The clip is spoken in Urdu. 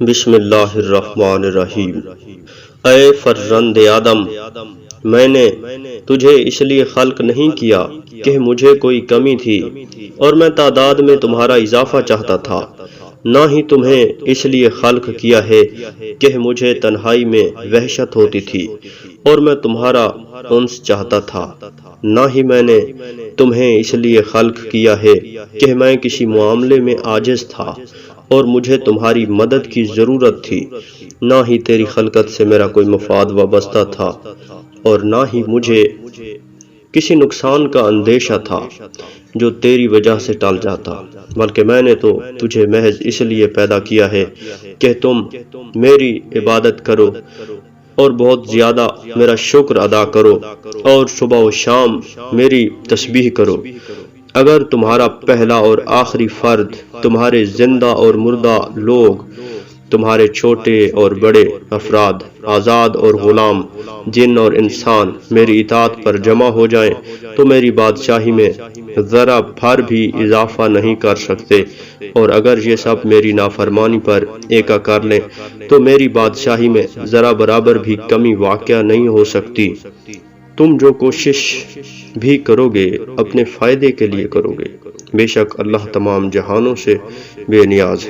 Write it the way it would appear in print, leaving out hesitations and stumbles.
بسم اللہ الرحمن الرحیم۔ اے فرزند آدم، میں نے تجھے اس لیے خلق نہیں کیا کہ مجھے کوئی کمی تھی اور میں تعداد میں تمہارا اضافہ چاہتا تھا، نہ ہی تمہیں اس لیے خلق کیا ہے کہ مجھے تنہائی میں وحشت ہوتی تھی اور میں تمہارا انس چاہتا تھا، نہ ہی میں نے تمہیں اس لیے خلق کیا ہے کہ میں کسی معاملے میں عاجز تھا اور مجھے تمہاری مدد کی ضرورت تھی، نہ ہی تیری خلقت سے میرا کوئی مفاد وابستہ تھا اور نہ ہی مجھے کسی نقصان کا اندیشہ تھا جو تیری وجہ سے ٹل جاتا، بلکہ میں نے تو تجھے محض اس لیے پیدا کیا ہے کہ تم میری عبادت کرو اور بہت زیادہ میرا شکر ادا کرو اور صبح و شام میری تسبیح کرو۔ اگر تمہارا پہلا اور آخری فرد، تمہارے زندہ اور مردہ لوگ، تمہارے چھوٹے اور بڑے افراد، آزاد اور غلام، جن اور انسان میری اطاعت پر جمع ہو جائیں تو میری بادشاہی میں ذرا بھر بھی اضافہ نہیں کر سکتے، اور اگر یہ سب میری نافرمانی پر ایکا کر لیں تو میری بادشاہی میں ذرا برابر بھی کمی واقع نہیں ہو سکتی۔ تم جو کوشش بھی کرو گے اپنے فائدے کے لیے کرو گے، بے شک اللہ تمام جہانوں سے بے نیاز ہے۔